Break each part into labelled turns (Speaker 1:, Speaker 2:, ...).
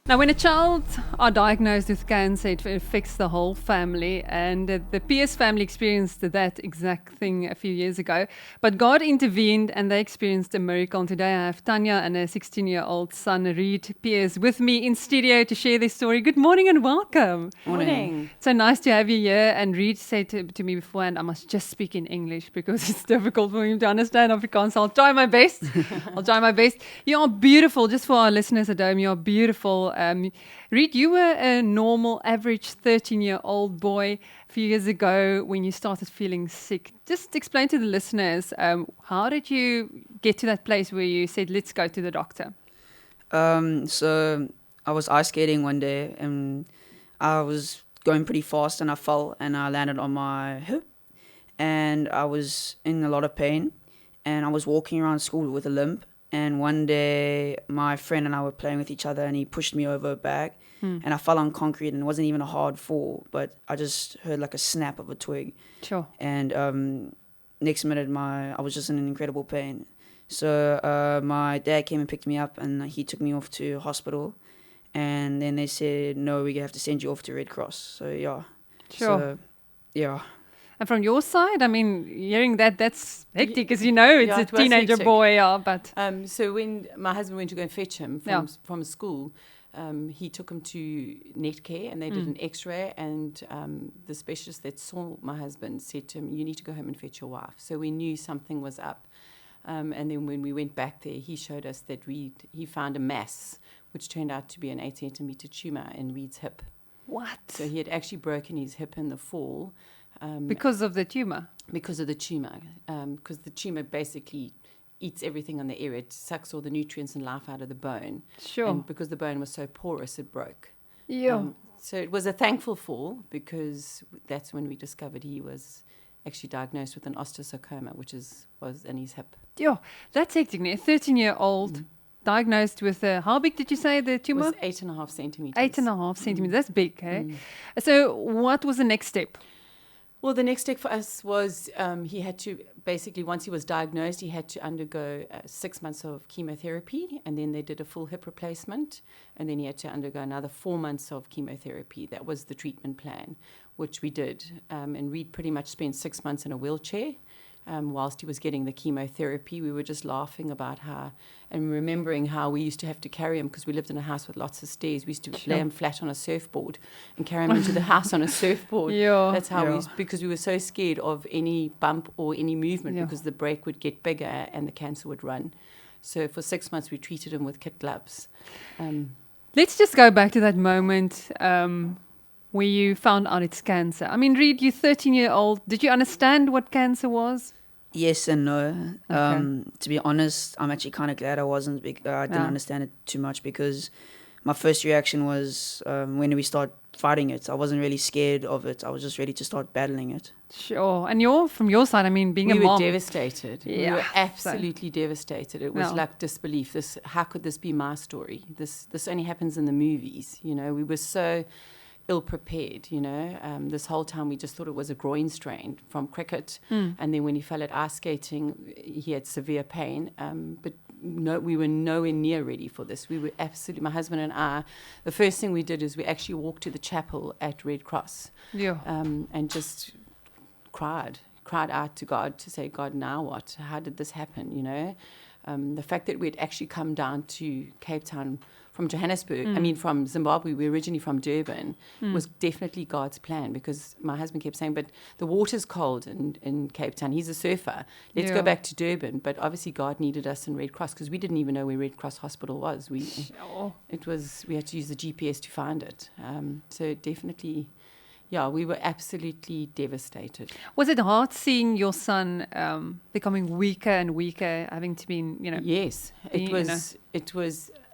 Speaker 1: Now, when a child are diagnosed with cancer, it affects the whole family, and the Pearce family experienced that exact thing a few years ago. But God intervened, and they experienced a miracle. And today I have Tanya and a 16-year-old son, Rheed Pearce, with me in studio to share their story. Good morning and welcome.
Speaker 2: Morning.
Speaker 1: So nice to have you here. And Rheed said to me beforehand, I must just speak in English because it's difficult for him to understand Afrikaans. So I'll try my best. You are beautiful. Just for our listeners at home, you are beautiful. Rheed, you were a normal, average 13-year-old boy a few years ago when you started feeling sick. Just explain to the listeners, how did you get to that place where you said, let's go to the doctor?
Speaker 2: So I was ice skating one day and I was going pretty fast and I fell and I landed on my hip and I was in a lot of pain and I was walking around school with a limp. And one day, my friend and I were playing with each other and he pushed me over a bag and I fell on concrete and it wasn't even a hard fall, but I just heard like a snap of a twig.
Speaker 1: Sure.
Speaker 2: And next minute, I was just in incredible pain. So my dad came and picked me up and he took me off to hospital. And then they said, no, we have to send you off to Red Cross. So, yeah.
Speaker 1: Sure.
Speaker 2: So, yeah.
Speaker 1: And from your side, I mean, hearing that's hectic, as you know, it's a teenager
Speaker 3: hectic.
Speaker 1: boy, but...
Speaker 3: So when my husband went to go and fetch him from school, he took him to Netcare and they did an x-ray and the specialist that saw my husband said to him, you need to go home and fetch your wife. So we knew something was up. And then when we went back there, he showed us that he found a mass, which turned out to be an 8-centimeter tumor in Rheed's hip.
Speaker 1: What?
Speaker 3: So he had actually broken his hip in the fall.
Speaker 1: Because of the tumor?
Speaker 3: Because of the tumor. Because the tumor basically eats everything on the area. It sucks all the nutrients and life out of the bone.
Speaker 1: Sure.
Speaker 3: And because the bone was so porous, it broke.
Speaker 1: Yeah.
Speaker 3: So it was a thankful fall because that's when we discovered he was actually diagnosed with an osteosarcoma, which was in his hip.
Speaker 1: Yeah, that's hectic. A 13-year-old diagnosed with how big did you say the tumor?
Speaker 3: It was 8.5 centimeters.
Speaker 1: 8.5 centimeters. That's big, eh? So what was the next step?
Speaker 3: Well, the next step for us was he had to, basically, once he was diagnosed, he had to undergo 6 months of chemotherapy, and then they did a full hip replacement, and then he had to undergo another 4 months of chemotherapy. That was the treatment plan, which we did. And Rheed pretty much spent 6 months in a wheelchair. Whilst he was getting the chemotherapy, we were just laughing about how, and remembering how we used to have to carry him because we lived in a house with lots of stairs. We used to lay him flat on a surfboard and carry him into the house on a surfboard.
Speaker 1: Yeah.
Speaker 3: That's how because we were so scared of any bump or any movement because the break would get bigger and the cancer would run. So for 6 months, we treated him with kit gloves.
Speaker 1: Let's just go back to that moment where you found out it's cancer. I mean, Rheed, you're 13-year-old. Did you understand what cancer was?
Speaker 2: Yes and no.
Speaker 1: Okay.
Speaker 2: To be honest, I'm actually kind of glad I wasn't. I didn't understand it too much because my first reaction was when we start fighting it. I wasn't really scared of it. I was just ready to start battling it.
Speaker 1: Sure. And from your side, I mean, being a mom.
Speaker 3: We were devastated.
Speaker 1: Yeah.
Speaker 3: We were absolutely devastated. It was like disbelief. How could this be my story? This only happens in the movies. You know, we were so ill-prepared, you know. This whole time we just thought it was a groin strain from cricket. And then when he fell at ice skating, he had severe pain. But no, we were nowhere near ready for this. We were absolutely, my husband and I, the first thing we did is we actually walked to the chapel at Red Cross.
Speaker 1: Yeah.
Speaker 3: And just cried out to God to say, God, now what? How did this happen, you know? The fact that we'd actually come down to Cape Town from Johannesburg, from Zimbabwe, we were originally from Durban, was definitely God's plan because my husband kept saying, but the water's cold in Cape Town. He's a surfer. Let's go back to Durban. But obviously God needed us in Red Cross because we didn't even know where Red Cross Hospital was. We had to use the GPS to find it. So definitely, we were absolutely devastated.
Speaker 1: Was it hard seeing your son becoming weaker and weaker, having to be,
Speaker 3: Yes,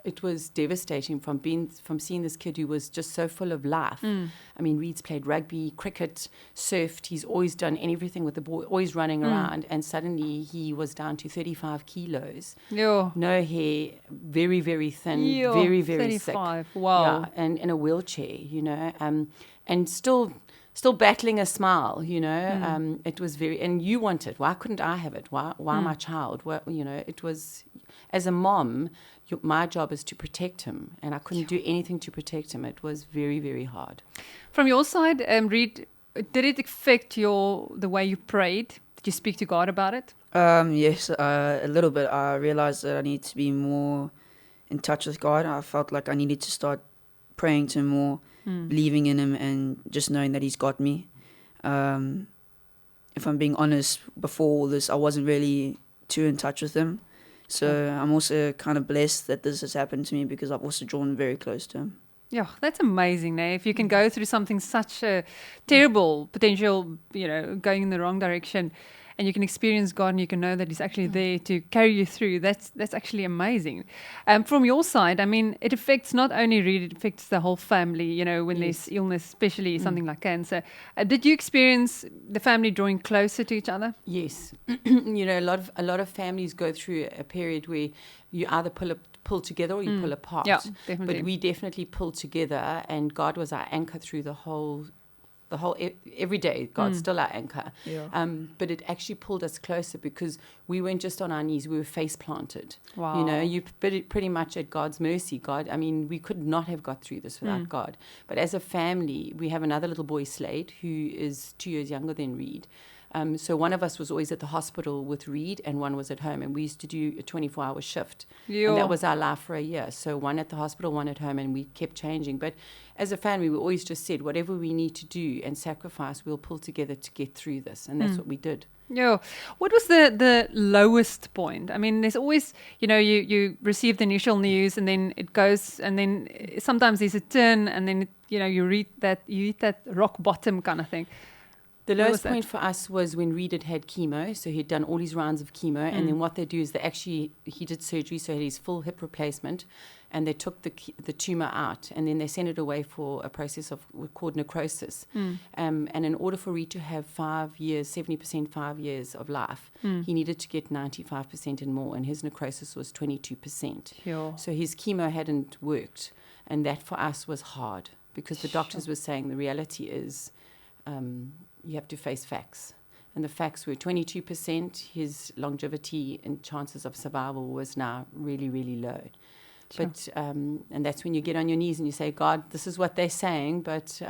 Speaker 3: it was devastating from seeing this kid who was just so full of life. I mean, Rheed's played rugby, cricket, surfed. He's always done everything with the ball, always running around. And suddenly he was down to 35 kilos.
Speaker 1: Yeah.
Speaker 3: No hair, very, very thin, very, very
Speaker 1: 35.
Speaker 3: sick.
Speaker 1: Wow.
Speaker 3: Yeah, and in a wheelchair, you know. And still still battling a smile, you know. It was and you wanted, why couldn't I have it? Why my child? You know, it was, as a mom, my job is to protect him, and I couldn't do anything to protect him. It was very, very hard.
Speaker 1: From your side, Rheed, did it affect the way you prayed? Did you speak to God about it?
Speaker 2: Yes, a little bit. I realized that I need to be more in touch with God. I felt like I needed to start praying to him more, believing in him, and just knowing that he's got me. If I'm being honest, before all this, I wasn't really too in touch with him. So I'm also kind of blessed that this has happened to me, because I've also drawn very close to him.
Speaker 1: Yeah, that's amazing, eh? If you can go through something such a terrible potential, you know, going in the wrong direction, and you can experience God, and you can know that he's actually there to carry you through, that's actually amazing. From your side, I mean, it affects not only Rheed, it affects the whole family, you know, when there's illness, especially something like cancer. Did you experience the family drawing closer to each other?
Speaker 3: Yes. You know, a lot of families go through a period where you either pull together or you pull apart.
Speaker 1: Yeah, definitely.
Speaker 3: But we definitely pulled together, and God was our anchor through the whole every day. God's still our anchor.
Speaker 2: Yeah.
Speaker 3: But it actually pulled us closer, because we weren't just on our knees, we were face planted.
Speaker 1: Wow.
Speaker 3: You know, you pretty much at God's mercy. God, I mean, we could not have got through this without God. But as a family, we have another little boy, Slade, who is 2 years younger than Rheed. So one of us was always at the hospital with Rheed, and one was at home, and we used to do a 24-hour shift. And that was our life for a year. So one at the hospital, one at home, and we kept changing. But as a family, we always just said, whatever we need to do and sacrifice, we'll pull together to get through this. And that's what we did.
Speaker 1: Yeah. What was the lowest point? I mean, there's always, you know, you receive the initial news, and then it goes, and then sometimes there's a turn, and then, you know, you hit that rock bottom kind of thing.
Speaker 3: The lowest point for us was when Rheed had chemo. So he'd done all his rounds of chemo. And then what they do is he did surgery, so he had his full hip replacement. And they took the tumor out. And then they sent it away for a process called necrosis. And in order for Rheed to have 5 years, 70%, 5 years of life, he needed to get 95% and more. And his necrosis was 22%.
Speaker 1: Sure.
Speaker 3: So his chemo hadn't worked. And that for us was hard, because the doctors were saying the reality is... you have to face facts. And the facts were 22%. His longevity and chances of survival was now really, really low. Sure. But and that's when you get on your knees and you say, God, this is what they're saying, but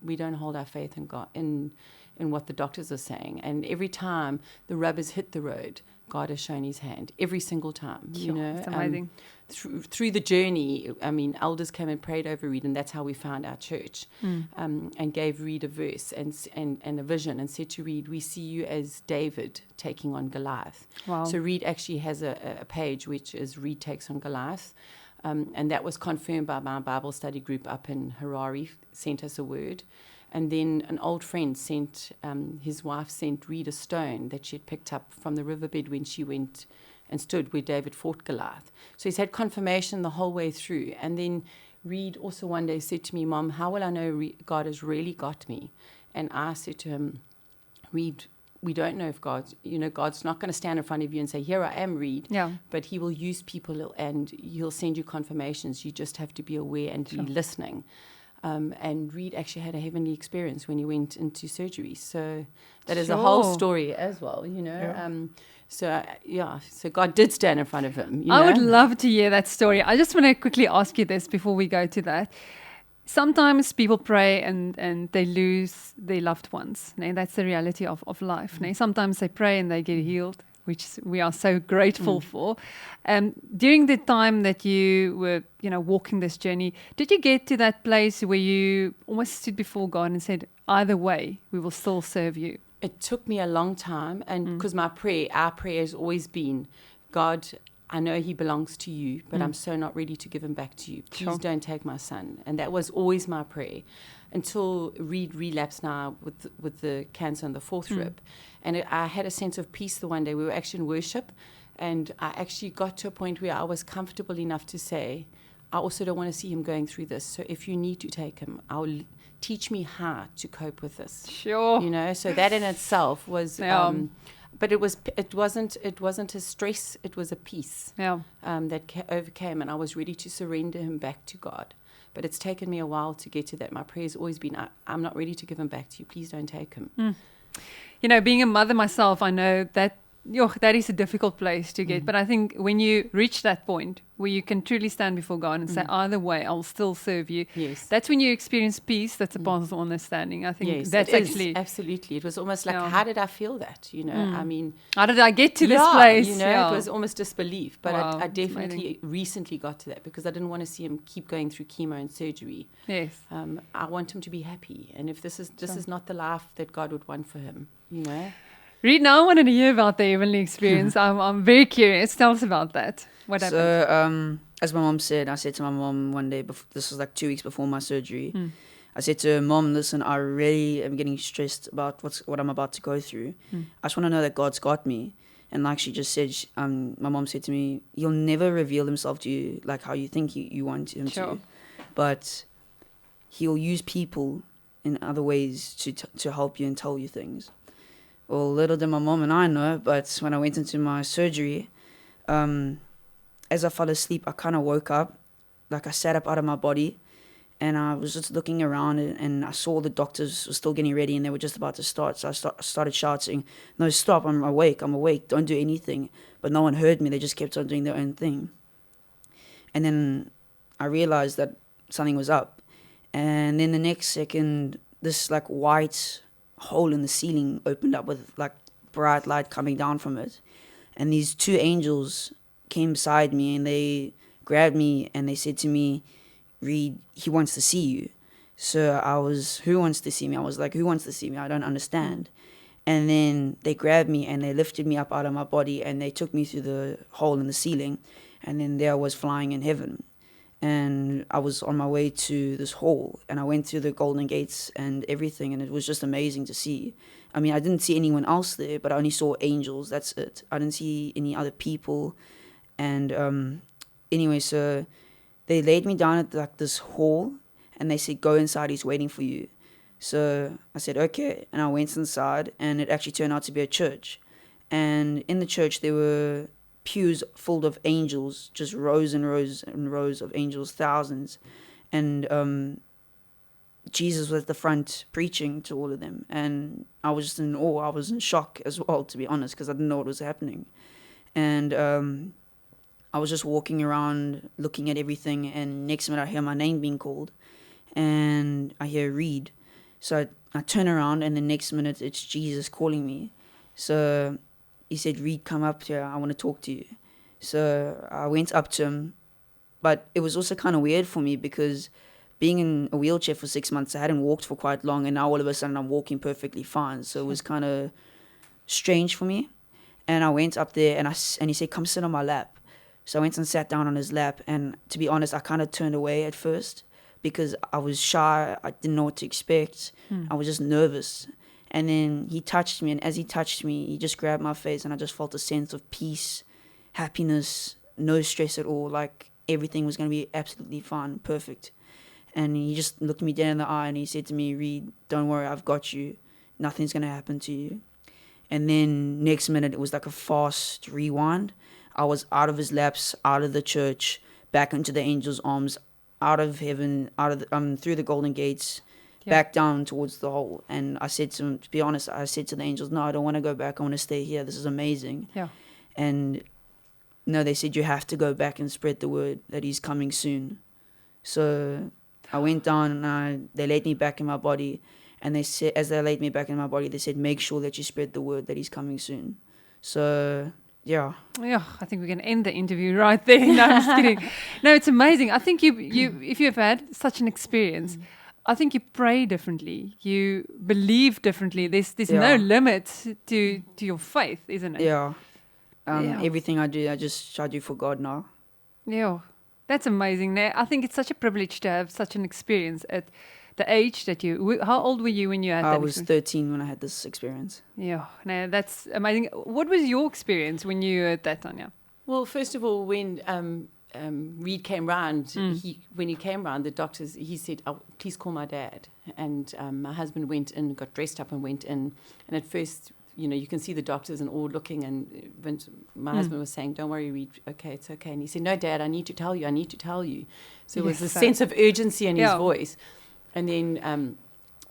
Speaker 3: we don't hold our faith in God, in what the doctors are saying. And every time the rubbers hit the road, God has shown his hand every single time.
Speaker 1: Sure,
Speaker 3: you know,
Speaker 1: it's amazing.
Speaker 3: Through the journey, I mean, elders came and prayed over Rheed, and that's how we found our church, and gave Rheed a verse and a vision, and said to Rheed, we see you as David taking on Goliath.
Speaker 1: Wow.
Speaker 3: So Rheed actually has a page which is Rheed takes on Goliath, and that was confirmed by my Bible study group up in Harare, sent us a word. And then an old friend his wife sent Rheed a stone that she had picked up from the riverbed when she went and stood where David fought Goliath. So he's had confirmation the whole way through. And then Rheed also one day said to me, Mom, how will I know God has really got me? And I said to him, Rheed, we don't know if God's not going to stand in front of you and say, here I am, Rheed.
Speaker 1: Yeah.
Speaker 3: But he will use people, and he'll send you confirmations. You just have to be aware and be listening. And Rheed actually had a heavenly experience when he went into surgery. So that is a whole story as well, you know. Yeah. So God did stand in front of him.
Speaker 1: I would love to hear that story. I just want to quickly ask you this before we go to that. Sometimes people pray and they lose their loved ones. That's the reality of life. Sometimes they pray and they get healed, which we are so grateful for. During the time that you were, walking this journey, did you get to that place where you almost stood before God and said, either way, we will still serve you?
Speaker 3: It took me a long time, and because our prayer has always been, God, I know he belongs to you, but I'm so not ready to give him back to you. Please don't take my son. And that was always my prayer until Rheed relapsed now with the cancer on the fourth rib. And I had a sense of peace the one day. We were actually in worship, and I actually got to a point where I was comfortable enough to say, I also don't want to see him going through this. So if you need to take him, teach me how to cope with this.
Speaker 1: Sure.
Speaker 3: So that in itself was... but it wasn't a stress, it was a peace that overcame, and I was ready to surrender him back to God. But it's taken me a while to get to that. My prayer's always been, I'm not ready to give him back to you. Please don't take him.
Speaker 1: You know, being a mother myself, I know that that is a difficult place to get. But I think when you reach that point where you can truly stand before God and say, either way, I'll still serve you.
Speaker 3: Yes.
Speaker 1: That's when you experience peace. That's a past understanding. I think
Speaker 3: Yes,
Speaker 1: that's
Speaker 3: it is,
Speaker 1: actually...
Speaker 3: absolutely. It was almost like, how did I feel that? You know, I mean...
Speaker 1: How did I get to this place?
Speaker 3: You know, it was almost disbelief. But
Speaker 1: Wow,
Speaker 3: I definitely recently got to that because I didn't want to see him keep going through chemo and surgery.
Speaker 1: Yes.
Speaker 3: I want him to be happy. And if this is not the life that God would want for him, you know...
Speaker 1: Rheed, now I wanted to hear about the heavenly experience. I'm very curious. Tell us about that. What happened?
Speaker 2: So, as my mom said, I said to my mom one day, this was like 2 weeks before my surgery, I said to her, Mom, listen, I really am getting stressed about what I'm about to go through. I just want to know that God's got me. And like she just said, my mom said to me, he'll never reveal himself to you like how you think you want him to. But he'll use people in other ways to help you and tell you things. Well, little did my mom and I know, but when I went into my surgery, as I fell asleep, I kind of woke up, like I sat up out of my body, and I was just looking around, and I saw the doctors were still getting ready, and they were just about to start. So I started shouting, "No, stop! I'm awake! Don't do anything!" But no one heard me. They just kept on doing their own thing. And then I realized that something was up, and then the next second, this like white hole in the ceiling opened up with like bright light coming down from it, and these 2 angels came beside me and they grabbed me and they said to me, Rheed, he wants to see you. So I was, who wants to see me? I was like, who wants to see me? I don't understand. And then they grabbed me and they lifted me up out of my body and they took me through the hole in the ceiling, and then there I was flying in heaven. And I was on my way to this hall, and I went through the golden gates and everything, and it was just amazing to see. I mean, I didn't see anyone else there, but I only saw angels. That's it. I didn't see any other people. And anyway, so they laid me down at like this hall, and they said, go inside, he's waiting for you. So I said, okay. And I went inside, and it actually turned out to be a church. And in the church, there were pews full of angels, just rows and rows and rows of angels, thousands. And Jesus was at the front preaching to all of them. And I was just in awe. I was in shock as well, to be honest, because I didn't know what was happening. And I was just walking around looking at everything, and next minute I hear my name being called, and I hear Rheed. So I turn around, and the next minute it's Jesus calling me. So he said, Rheed, come up here, I want to talk to you. So I went up to him, but it was also kind of weird for me because being in a wheelchair for 6 months, I hadn't walked for quite long, and now all of a sudden I'm walking perfectly fine. So it was kind of strange for me. And I went up there, and he said, come sit on my lap. So I went and sat down on his lap, and to be honest, I kind of turned away at first because I was shy. I didn't know what to expect. I was just nervous. And then he touched me, and as he touched me, he just grabbed my face, and I just felt a sense of peace, happiness, no stress at all, like everything was going to be absolutely fine, perfect. And he just looked me dead in the eye, and he said to me, Rheed, don't worry, I've got you. Nothing's going to happen to you. And then next minute, it was like a fast rewind. I was out of his laps, out of the church, back into the angel's arms, out of heaven, out of through the golden gates, back down towards the hole. And I said to him, to be honest, I said to the angels, no, I don't want to go back. I want to stay here. This is amazing. Yeah. And no, they said, you have to go back and spread the word that he's coming soon. So I went down, and they laid me back in my body. And they said, as they laid me back in my body, they said, make sure that you spread the word that he's coming soon. So, yeah. Yeah,
Speaker 1: I think we can end the interview right there. No, I'm just kidding. No, it's amazing. I think you if you've had such an experience, I think you pray differently. You believe differently. There's no limit to your faith, isn't it?
Speaker 2: Yeah. Everything I do, I just try to do for God now.
Speaker 1: Yeah. That's amazing. I think it's such a privilege to have such an experience at the age that how old were you when you had that?
Speaker 2: I was 13 when I had this experience.
Speaker 1: Yeah, no, that's amazing. What was your experience when you had that, Tanya?
Speaker 3: Well, first of all, when Rheed came round, when he came round, the doctors, he said, oh, please call my dad. And my husband went in, got dressed up and went in. And at first, you can see the doctors and all looking, and when my husband was saying, don't worry, Rheed, okay, it's okay. And he said, no, Dad, I need to tell you. So it was a sense of urgency in his voice. And then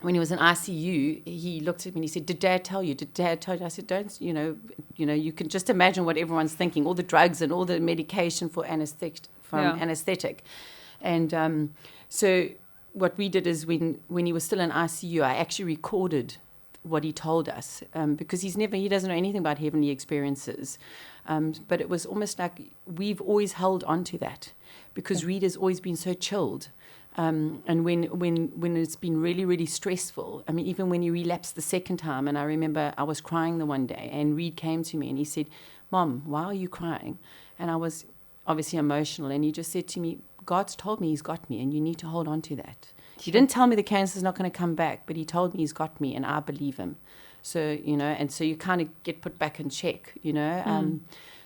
Speaker 3: when he was in ICU, he looked at me and he said, did Dad tell you? I said, don't, you can just imagine what everyone's thinking, all the drugs and all the medication for anesthetic. And so what we did is when he was still in ICU, I actually recorded what he told us, because he doesn't know anything about heavenly experiences. But it was almost like we've always held on to that, because Rheed has always been so chilled. And when it's been really, really stressful, I mean, even when he relapsed the second time, and I remember I was crying the one day, and Rheed came to me and he said, Mom, why are you crying? And I was obviously emotional, and he just said to me, God's told me he's got me, and you need to hold on to that. He didn't tell me the cancer's not going to come back, but he told me he's got me, and I believe him. So, and so you kind of get put back in check,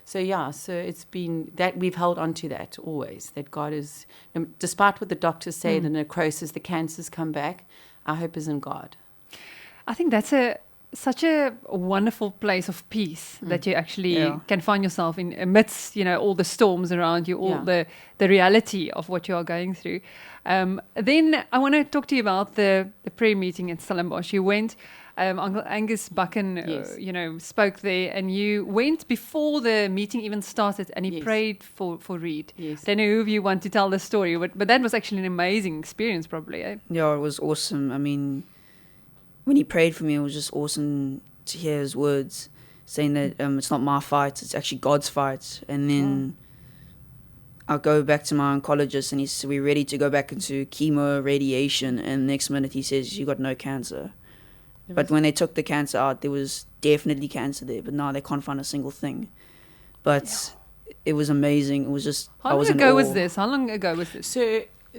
Speaker 3: So it's been that we've held on to that always, that God is, despite what the doctors say, the necrosis, the cancers come back, our hope is in God.
Speaker 1: I think that's such a wonderful place of peace that you actually can find yourself in amidst, all the storms around you, all the reality of what you are going through. Then I want to talk to you about the prayer meeting in Stellenbosch. You went, Uncle Angus Buchan, spoke there, and you went before the meeting even started, and he prayed for Rheed.
Speaker 3: Yes.
Speaker 1: I don't know who of you want to tell the story, but that was actually an amazing experience, probably. Eh?
Speaker 2: Yeah, it was awesome. I mean, when he prayed for me, it was just awesome to hear his words, saying that it's not my fight, it's actually God's fight. And then I'll go back to my oncologist, and he said, we're ready to go back into chemo, radiation, and next minute he says, you got no cancer. But when they took the cancer out, there was definitely cancer there, but now they can't find a single thing. But it was amazing. It was just,
Speaker 1: How long ago was this?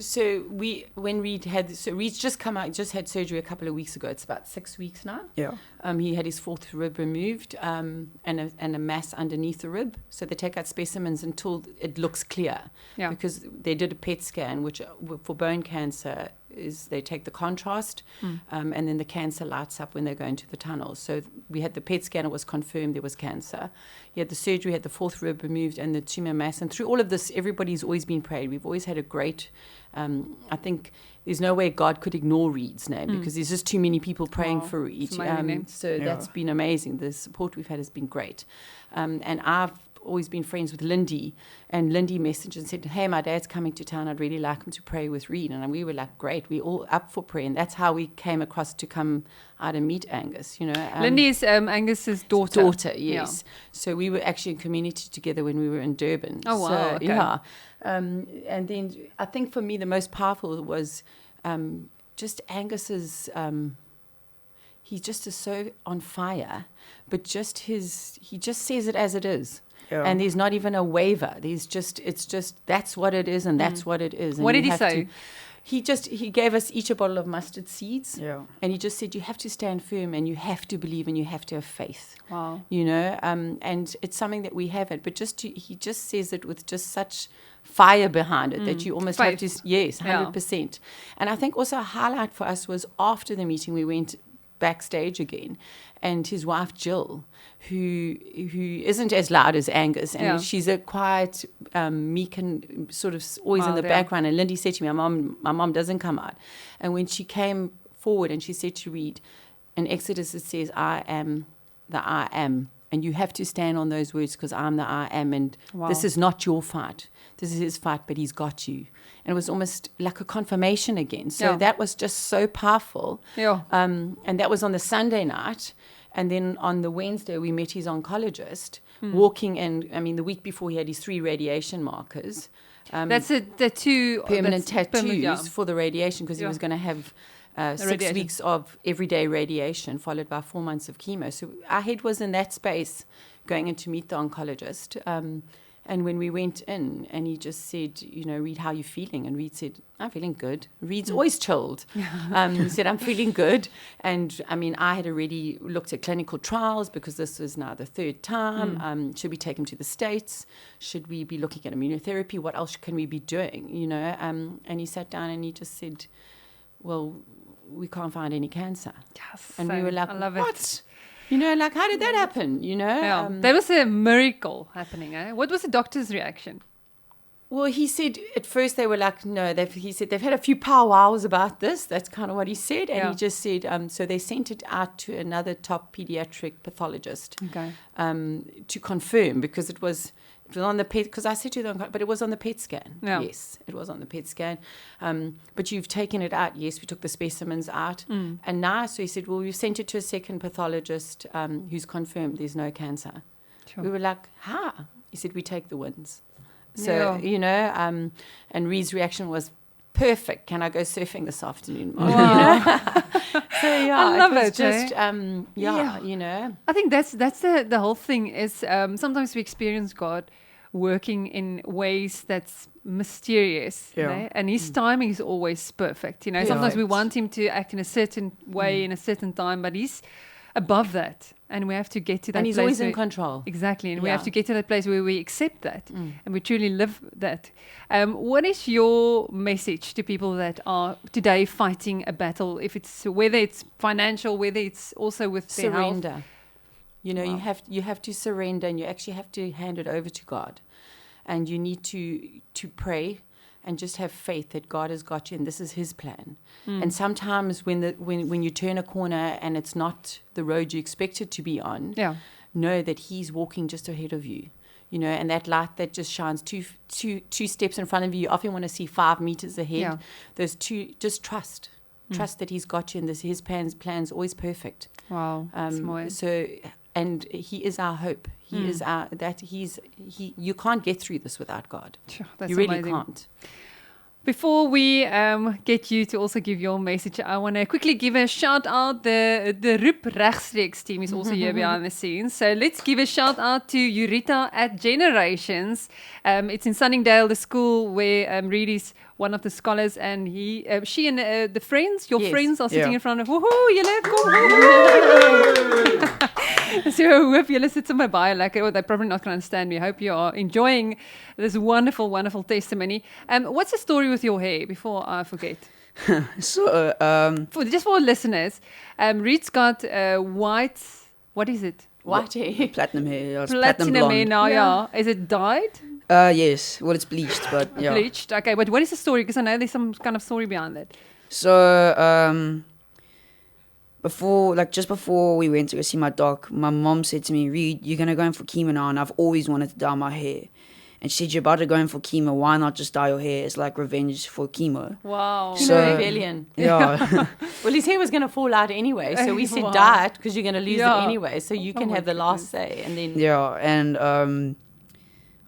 Speaker 3: So Rheed's just come out, just had surgery a couple of weeks ago. It's about 6 weeks now.
Speaker 2: Yeah.
Speaker 3: He had his 4th rib removed, and a mass underneath the rib. So they take out specimens until it looks clear.
Speaker 1: Yeah.
Speaker 3: Because they did a PET scan, which for bone cancer is they take the contrast, and then the cancer lights up when they go into the tunnels. So we had the PET scan, it was confirmed there was cancer. He had the surgery, had the 4th rib removed and the tumor mass. And through all of this, everybody's always been prayed. We've always had a great, I think there's no way God could ignore Rheed's name, because there's just too many people praying for Rheed. That's been amazing. The support we've had has been great. And I've always been friends with Lindy, and Lindy messaged and said, hey, my dad's coming to town, I'd really like him to pray with Rheed. And we were like, great, we're all up for prayer. And that's how we came across to come out and meet Angus,
Speaker 1: Lindy is Angus's daughter.
Speaker 3: Yes. Yeah. So we were actually in community together when we were in Durban.
Speaker 1: Oh, wow.
Speaker 3: So,
Speaker 1: okay.
Speaker 3: Yeah. And then I think for me the most powerful was just Angus's, he just is so on fire, but he just says it as it is. Yeah. And there's not even a waiver. It's just that's what it is, and that's what it is. And
Speaker 1: what did he say?
Speaker 3: He gave us each a bottle of mustard seeds.
Speaker 2: Yeah.
Speaker 3: And he just said, you have to stand firm, and you have to believe, and you have to have faith.
Speaker 1: Wow.
Speaker 3: And it's something that we haven't, but he just says it with just such fire behind it that you almost
Speaker 1: faith.
Speaker 3: have to, 100%. Yeah. And I think also a highlight for us was after the meeting, we went backstage again, and his wife Jill, who isn't as loud as Angus, and she's a quiet, meek and sort of always in the background. And Lindy said to me, my mom doesn't come out. And when she came forward and she said to Rheed, in Exodus it says, I am the I am. And you have to stand on those words, because I'm the I am. And this is not your fight. This is his fight, but he's got you. And it was almost like a confirmation again. So that was just so powerful. Yeah. And that was on the Sunday night. And then on the Wednesday, we met his oncologist, walking in. I mean, the week before, he had his 3 radiation markers.
Speaker 1: That's the 2
Speaker 3: permanent tattoos for the radiation, because he was going to have 6 weeks of everyday radiation, followed by 4 months of chemo. So our head was in that space, going in to meet the oncologist. And when we went in, and he just said, Rheed, how are you feeling? And Rheed said, I'm feeling good. Rheed's always chilled. He said, I'm feeling good. And, I mean, I had already looked at clinical trials, because this was now the 3rd time. Should we take him to the States? Should we be looking at immunotherapy? What else can we be doing? And he sat down and he just said, well, we can't find any cancer.
Speaker 1: Yes,
Speaker 3: and we were like,
Speaker 1: I love
Speaker 3: what?
Speaker 1: It.
Speaker 3: You know, like, how did that happen? You know?
Speaker 1: Yeah. There was a miracle happening, eh? What was the doctor's reaction?
Speaker 3: Well, he said at first they were like, no, he said they've had a few powwows about this. That's kind of what he said. And he just said, so they sent it out to another top pediatric pathologist to confirm, because it was on the PET, because I said to them, but it was on the PET scan.
Speaker 1: Yeah.
Speaker 3: Yes, it was on the PET scan. But you've taken it out. Yes, we took the specimens out. And now, so he said, well, we've sent it to a second pathologist who's confirmed there's no cancer. Sure. We were like, how? He said, we take the wins. So, you know, and Rheed's reaction was perfect. Can I go surfing this afternoon, Mom?
Speaker 1: Wow.
Speaker 3: You know? So, yeah,
Speaker 1: I love
Speaker 3: it was
Speaker 1: it,
Speaker 3: just,
Speaker 1: Yeah.
Speaker 3: you know.
Speaker 1: I think that's the whole thing is sometimes we experience God working in ways that's mysterious, you know? And his timing is always perfect. You know, sometimes we want him to act in a certain way in a certain time, but he's above that, and we have to get to that
Speaker 3: and
Speaker 1: place.
Speaker 3: And he's always in control.
Speaker 1: Exactly, and we have to get to that place where we accept that and we truly live that. What is your message to people that are today fighting a battle, whether it's financial, whether it's also with their
Speaker 3: surrender
Speaker 1: health?
Speaker 3: You know, you have to surrender, and you actually have to hand it over to God, and you need to pray and just have faith that God has got you and this is his plan. And sometimes when you turn a corner and it's not the road you expect it to be on, know that he's walking just ahead of you. You know, and that light that just shines two steps in front of you, you often want to see 5 meters ahead.
Speaker 1: Yeah.
Speaker 3: Those two, just trust. Trust that he's got you, and his plan's always perfect.
Speaker 1: Wow.
Speaker 3: So, and he is our hope. He is you can't get through this without God.
Speaker 1: Sure, that's
Speaker 3: you really
Speaker 1: amazing.
Speaker 3: can't.
Speaker 1: Before we get you to also give your message, I want to quickly give a shout out. The regstreekse team is also here behind the scenes. So let's give a shout out to Eureka at Generations. It's in Sunningdale, the school where Rheed is one of the scholars, and she and the friends, your friends are sitting in front of, woohoo, julle kom. So I hope julle sit somewhere baie lekker. They're probably not going to understand me. I hope you are enjoying this wonderful, wonderful testimony. What's the story with your hair, before I forget?
Speaker 2: So,
Speaker 1: for listeners, Rheed's got white, what is it?
Speaker 3: White hair.
Speaker 2: Platinum hair.
Speaker 1: Platinum hair
Speaker 2: blonde.
Speaker 1: now, yeah. Is it dyed?
Speaker 2: Yes. Well, it's bleached, but yeah.
Speaker 1: Bleached, okay. But what is the story? Because I know there's some kind of story behind it.
Speaker 2: So, just before we went to go see my doc, my mom said to me, Rheed, you're going to go in for chemo now, and I've always wanted to dye my hair. And she said, you're about to go in for chemo, why not just dye your hair? It's like revenge for chemo.
Speaker 1: Wow.
Speaker 2: So,
Speaker 3: rebellion.
Speaker 2: Yeah.
Speaker 3: Well, his hair was going to fall out anyway, so we said dye it, because you're going to lose it anyway, so you can have the last say. And then
Speaker 2: and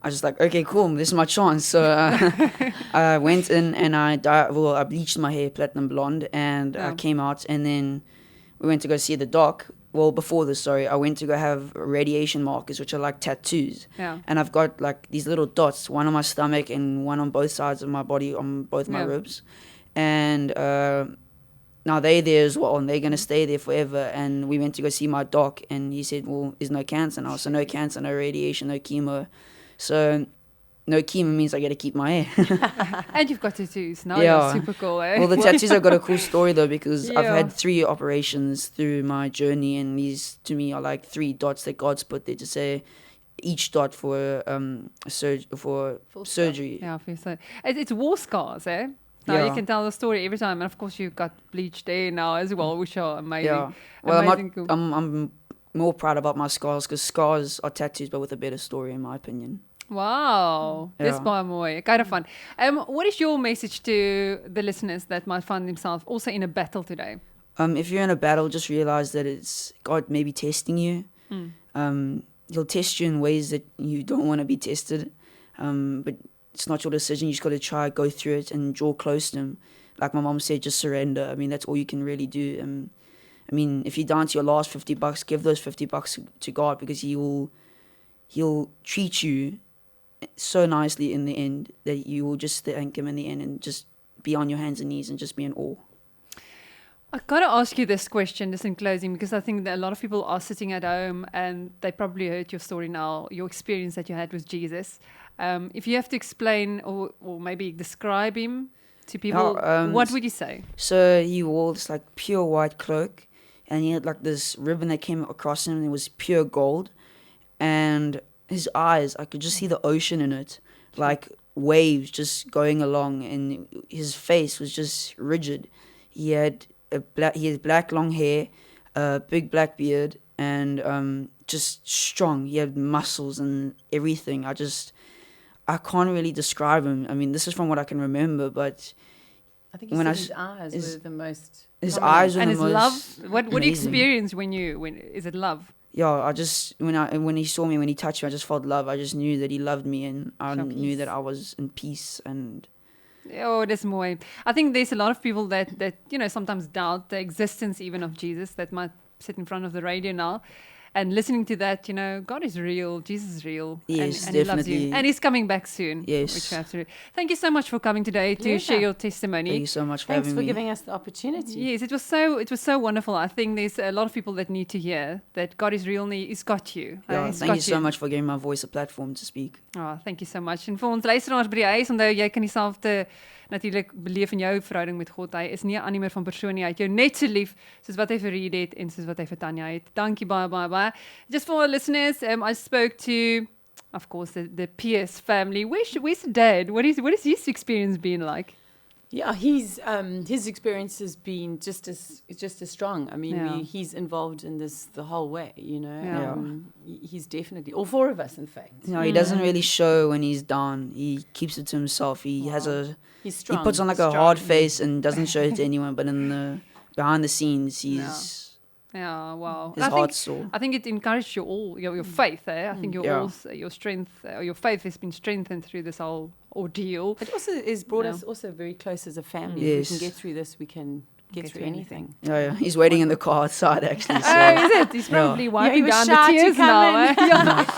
Speaker 2: I was just like, okay, cool, this is my chance. So I went in and I bleached my hair platinum blonde, and I came out, and then we went to go see the doc. Well, before this, I went to go have radiation markers, which are like tattoos.
Speaker 1: Yeah.
Speaker 2: And I've got like these little dots, one on my stomach and one on both sides of my body, on both my ribs. And now they're there as well, and they're going to stay there forever. And we went to go see my doc, and he said, well, there's no cancer now. So no cancer, no radiation, no chemo. So no chemo means I get to keep my hair.
Speaker 1: And you've got tattoos. Now you're super cool, eh?
Speaker 2: Well, the tattoos have got a cool story, though, because I've had 3 operations through my journey, and these, to me, are like 3 dots that God's put there to say each dot for surgery.
Speaker 1: Yeah, so it's war scars, eh? Now you can tell the story every time. And, of course, you've got bleached hair now as well, which are amazing.
Speaker 2: Yeah. Well,
Speaker 1: cool.
Speaker 2: I'm more proud about my scars, because scars are tattoos, but with a better story, in my opinion.
Speaker 1: Wow, dis baie mooi. Kind of fun. What is your message to the listeners that might find themselves also in a battle today?
Speaker 2: If you're in a battle, just realize that it's God maybe testing you. He'll test you in ways that you don't want to be tested, but it's not your decision. You just got to try, go through it, and draw close to him. Like my mom said, just surrender. I mean, that's all you can really do. I mean, if you're down to your last $50, give those $50 to God, because He'll treat you so nicely in the end that you will just thank him in the end and just be on your hands and knees and just be in awe.
Speaker 1: I've got to ask you this question just in closing, because I think that a lot of people are sitting at home and they probably heard your story now, your experience that you had with Jesus. If you have to explain or maybe describe him to people, what would you say?
Speaker 2: So he wore this like pure white cloak. and he had like this ribbon that came across him, and it was pure gold. And his eyes, I could just see the ocean in it, like waves just going along, and his face was just rigid. He had black long hair, a big black beard, and just strong. He had muscles and everything. I can't really describe him. I mean, this is from what I can remember, but
Speaker 3: I think his eyes were the most.
Speaker 2: His eyes were
Speaker 1: and
Speaker 2: the
Speaker 1: his
Speaker 2: most
Speaker 1: love. What do you
Speaker 2: amazing.
Speaker 1: experience when is it love?
Speaker 2: Yeah, when he saw me, when he touched me, I just felt love. I just knew that he loved me, and I knew that I was in peace. And
Speaker 1: oh, dis mooi. I think there's a lot of people that sometimes doubt the existence even of Jesus, that might sit in front of the radio now and listening to that, God is real, Jesus is real.
Speaker 2: Yes,
Speaker 1: and he loves
Speaker 2: definitely.
Speaker 1: you. And he's coming back soon.
Speaker 2: Yes.
Speaker 1: Which you have to do. Thank you so much for coming today to share your testimony.
Speaker 2: Thank you so much for
Speaker 3: Thanks
Speaker 2: having
Speaker 3: for
Speaker 2: me.
Speaker 3: giving us the opportunity.
Speaker 1: Yes, it was so wonderful. I think there's a lot of people that need to hear that God is real and he's got you.
Speaker 2: Yeah,
Speaker 1: He's
Speaker 2: thank
Speaker 1: got
Speaker 2: you so much for giving my voice a platform to speak.
Speaker 1: Oh, thank you so much. En vir ons luisteraars by die huis, onthou jy kan dieselfde natuurlik beleef in jou verhouding met God. Hy is nie 'n ander van persoon nie. Hy het jou net so lief soos wat hy vir Rheed het en soos wat hy vir Tanya het. Dankie baie baie baie. Just for our listeners, I spoke to, of course, the Pearce family. Where's the dad? What is his experience been like?
Speaker 3: Yeah, his experience has been just as strong. I mean, he's involved in this the whole way.
Speaker 1: Yeah.
Speaker 3: He's definitely all four of us, in fact.
Speaker 2: No, he doesn't really show when he's down. He keeps it to himself.
Speaker 3: He's strong.
Speaker 2: He puts on like a hard face and doesn't show it to anyone. But behind the scenes,
Speaker 1: Yeah, wow.
Speaker 2: His heart's sore.
Speaker 1: I think it encouraged you all, your faith. I think your strength, your faith has been strengthened through this whole ordeal.
Speaker 3: It also has brought us also very close as a family.
Speaker 2: Yes.
Speaker 3: If we can get through this, we can get through anything.
Speaker 2: Yeah. He's waiting in the car outside, actually. So.
Speaker 1: Oh, is it? He's probably wiping
Speaker 3: he was
Speaker 1: down the
Speaker 3: shy to
Speaker 1: tears
Speaker 3: come
Speaker 1: now.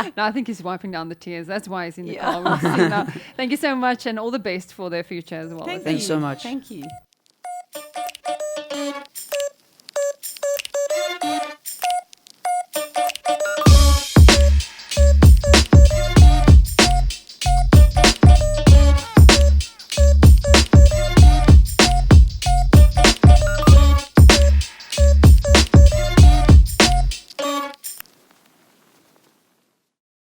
Speaker 3: in.
Speaker 1: No, I think he's wiping down the tears. That's why he's in the car. We'll see now. Thank you so much, and all the best for their future as well.
Speaker 2: Thanks so much.
Speaker 3: Thank you.